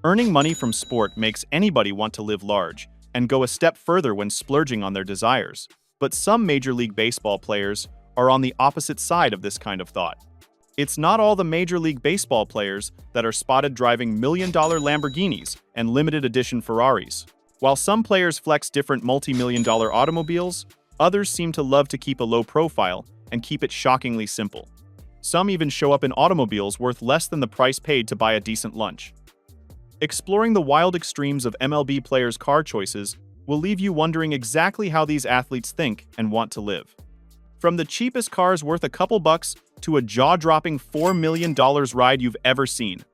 Earning money from sport makes anybody want to live large and go a step further when splurging on their desires. But some Major League Baseball players are on the opposite side of this kind of thought. It's not all the Major League Baseball players that are spotted driving million-dollar Lamborghinis and limited edition Ferraris. While some players flex different multi-million-dollar automobiles, others seem to love to keep a low profile and keep it shockingly simple. Some even show up in automobiles worth less than the price paid to buy a decent lunch. Exploring the wild extremes of MLB players' car choices will leave you wondering exactly how these athletes think and want to live. From the cheapest cars worth a couple bucks to a jaw-dropping $4 million ride you've ever seen.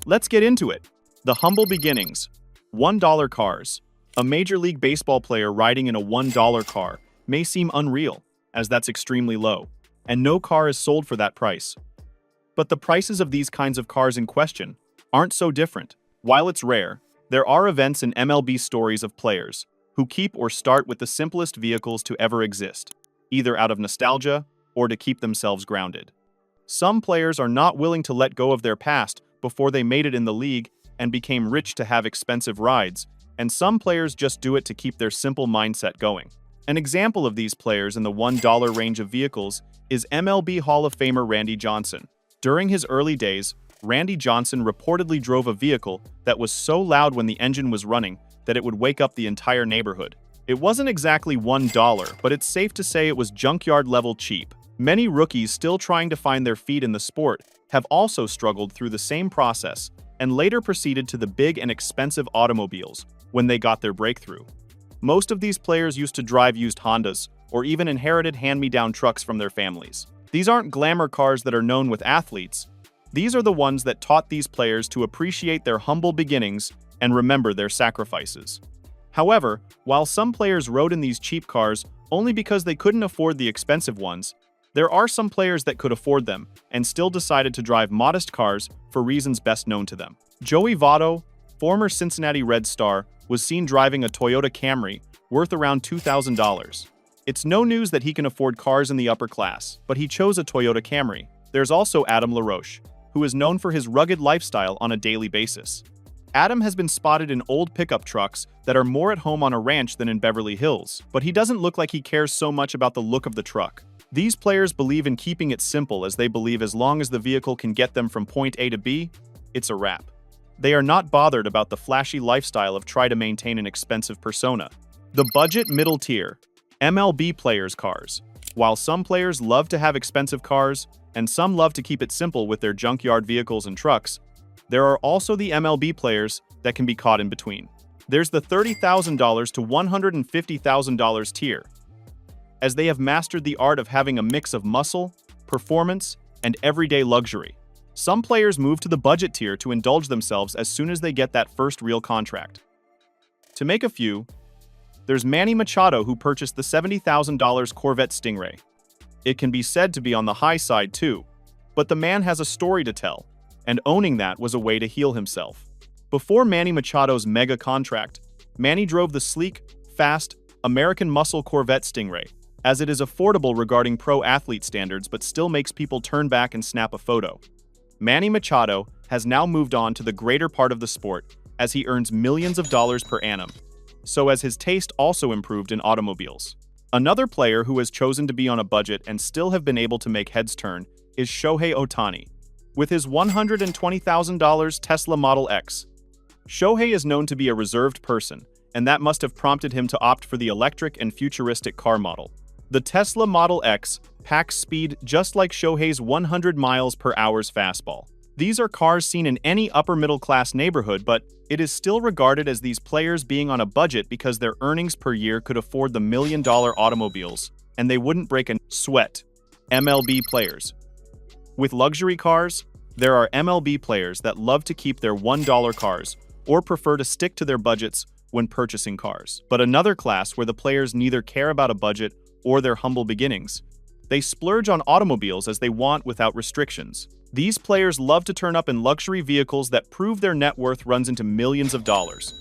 Let's get into it. The humble beginnings. $1 cars. A Major League Baseball player riding in a $1 car may seem unreal, as that's extremely low, and no car is sold for that price. But the prices of these kinds of cars in question aren't so different. While it's rare, there are events in MLB stories of players who keep or start with the simplest vehicles to ever exist, either out of nostalgia or to keep themselves grounded. Some players are not willing to let go of their past before they made it in the league and became rich to have expensive rides, and some players just do it to keep their simple mindset going. An example of these players in the $1 range of vehicles is MLB Hall of Famer Randy Johnson. During his early days, Randy Johnson reportedly drove a vehicle that was so loud when the engine was running that it would wake up the entire neighborhood. It wasn't exactly $1, but it's safe to say it was junkyard-level cheap. Many rookies still trying to find their feet in the sport have also struggled through the same process and later proceeded to the big and expensive automobiles when they got their breakthrough. Most of these players used to drive used Hondas or even inherited hand-me-down trucks from their families. These aren't glamour cars that are known with athletes. These are the ones that taught these players to appreciate their humble beginnings and remember their sacrifices. However, while some players rode in these cheap cars only because they couldn't afford the expensive ones, there are some players that could afford them and still decided to drive modest cars for reasons best known to them. Joey Votto, former Cincinnati Red star, was seen driving a Toyota Camry worth around $2,000. It's no news that he can afford cars in the upper class, but he chose a Toyota Camry. There's also Adam LaRoche, who is known for his rugged lifestyle on a daily basis. Adam has been spotted in old pickup trucks that are more at home on a ranch than in Beverly Hills, but he doesn't look like he cares so much about the look of the truck. These players believe in keeping it simple, as they believe as long as the vehicle can get them from point A to B, it's a wrap. They are not bothered about the flashy lifestyle of trying to maintain an expensive persona. The budget middle tier. MLB players' cars. While some players love to have expensive cars, and some love to keep it simple with their junkyard vehicles and trucks, there are also the MLB players that can be caught in between. There's the $30,000 to $150,000 tier, as they have mastered the art of having a mix of muscle, performance, and everyday luxury. Some players move to the budget tier to indulge themselves as soon as they get that first real contract. To make a few, there's Manny Machado, who purchased the $70,000 Corvette Stingray. It can be said to be on the high side too, but the man has a story to tell, and owning that was a way to heal himself. Before Manny Machado's mega contract, Manny drove the sleek, fast, American muscle Corvette Stingray, as it is affordable regarding pro-athlete standards but still makes people turn back and snap a photo. Manny Machado has now moved on to the greater part of the sport as he earns millions of dollars per annum, so as his taste also improved in automobiles. Another player who has chosen to be on a budget and still have been able to make heads turn is Shohei Ohtani, with his $120,000 Tesla Model X. Shohei is known to be a reserved person, and that must have prompted him to opt for the electric and futuristic car model. The Tesla Model X packs speed just like Shohei's 100 miles per hour's fastball. These are cars seen in any upper-middle-class neighborhood, but it is still regarded as these players being on a budget because their earnings per year could afford the million-dollar automobiles, and they wouldn't break a sweat. MLB players. With luxury cars, there are MLB players that love to keep their $1 cars or prefer to stick to their budgets when purchasing cars. But another class where the players neither care about a budget or their humble beginnings. They splurge on automobiles as they want without restrictions. These players love to turn up in luxury vehicles that prove their net worth runs into millions of dollars.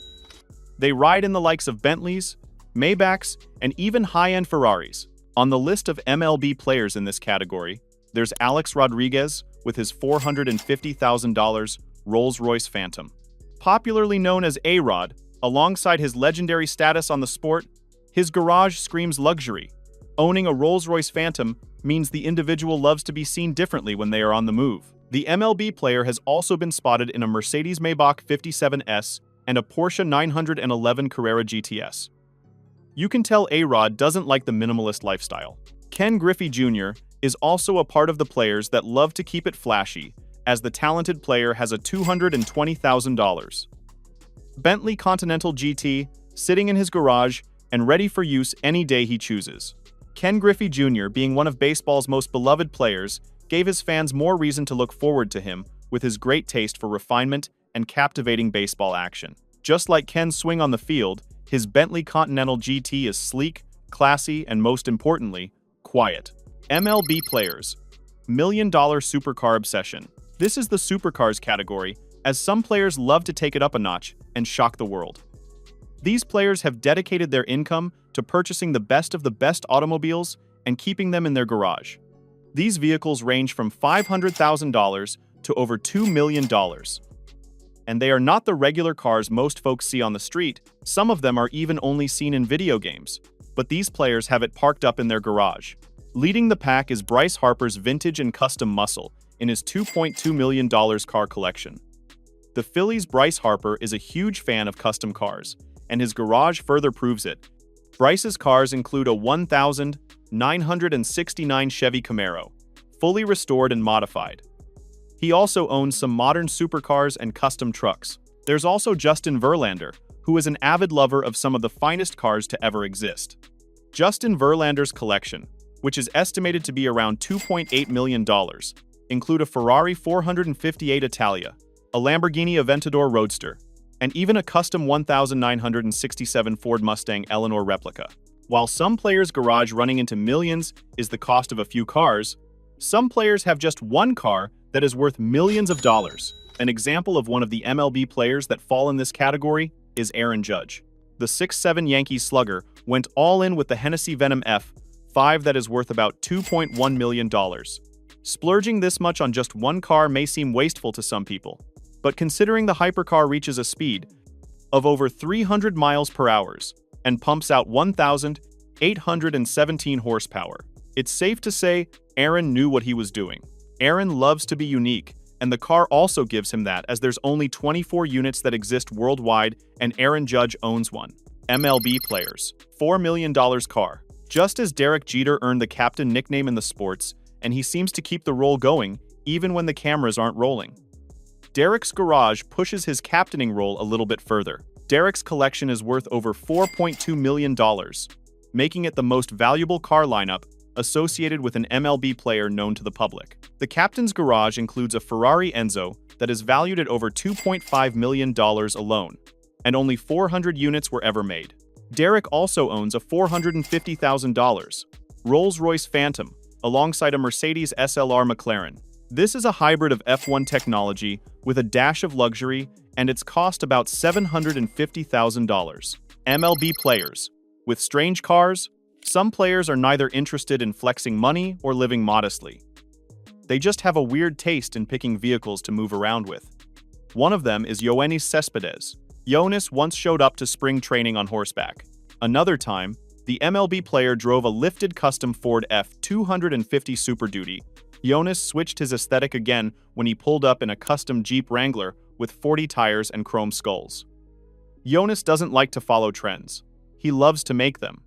They ride in the likes of Bentleys, Maybachs, and even high-end Ferraris. On the list of MLB players in this category, there's Alex Rodriguez with his $450,000 Rolls-Royce Phantom. Popularly known as A-Rod, alongside his legendary status on the sport, his garage screams luxury. Owning a Rolls-Royce Phantom means the individual loves to be seen differently when they are on the move. The MLB player has also been spotted in a Mercedes-Maybach 57S and a Porsche 911 Carrera GTS. You can tell A-Rod doesn't like the minimalist lifestyle. Ken Griffey Jr. is also a part of the players that love to keep it flashy, as the talented player has a $220,000 Bentley Continental GT sitting in his garage and ready for use any day he chooses. Ken Griffey Jr., being one of baseball's most beloved players, gave his fans more reason to look forward to him with his great taste for refinement and captivating baseball action. Just like Ken's swing on the field, his Bentley Continental GT is sleek, classy, and most importantly, quiet. MLB players. Million-dollar supercar obsession. This is the supercars category, as some players love to take it up a notch and shock the world. These players have dedicated their income to purchasing the best automobiles and keeping them in their garage. These vehicles range from $500,000 to over $2 million. And they are not the regular cars most folks see on the street. Some of them are even only seen in video games. But these players have it parked up in their garage. Leading the pack is Bryce Harper's vintage and custom muscle in his $2.2 million car collection. The Phillies' Bryce Harper is a huge fan of custom cars, and his garage further proves it. Bryce's cars include a 1969 Chevy Camaro, fully restored and modified. He also owns some modern supercars and custom trucks. There's also Justin Verlander, who is an avid lover of some of the finest cars to ever exist. Justin Verlander's collection, which is estimated to be around $2.8 million, include a Ferrari 458 Italia, a Lamborghini Aventador Roadster, and even a custom 1967 Ford Mustang Eleanor replica. While some players' garage running into millions is the cost of a few cars, some players have just one car that is worth millions of dollars. An example of one of the MLB players that fall in this category is Aaron Judge. The 6'7" Yankee slugger went all in with the Hennessy Venom F5 that is worth about $2.1 million. Splurging this much on just one car may seem wasteful to some people, but considering the hypercar reaches a speed of over 300 miles per hour and pumps out 1,817 horsepower, it's safe to say Aaron knew what he was doing. Aaron loves to be unique, and the car also gives him that, as there's only 24 units that exist worldwide and Aaron Judge owns one. MLB players. $4 million car. Just as Derek Jeter earned the captain nickname in the sports, and he seems to keep the role going even when the cameras aren't rolling. Derek's garage pushes his captaining role a little bit further. Derek's collection is worth over $4.2 million, making it the most valuable car lineup associated with an MLB player known to the public. The captain's garage includes a Ferrari Enzo that is valued at over $2.5 million alone, and only 400 units were ever made. Derek also owns a $450,000 Rolls-Royce Phantom alongside a Mercedes SLR McLaren. This is a hybrid of F1 technology with a dash of luxury, and its cost about $750,000. MLB players. With strange cars, some players are neither interested in flexing money or living modestly. They just have a weird taste in picking vehicles to move around with. One of them is Yoenis Cespedes. Yoenis once showed up to spring training on horseback. Another time, the MLB player drove a lifted custom Ford F-250 Super Duty. Yoenis switched his aesthetic again when he pulled up in a custom Jeep Wrangler with 40 tires and chrome skulls. Yoenis doesn't like to follow trends. He loves to make them.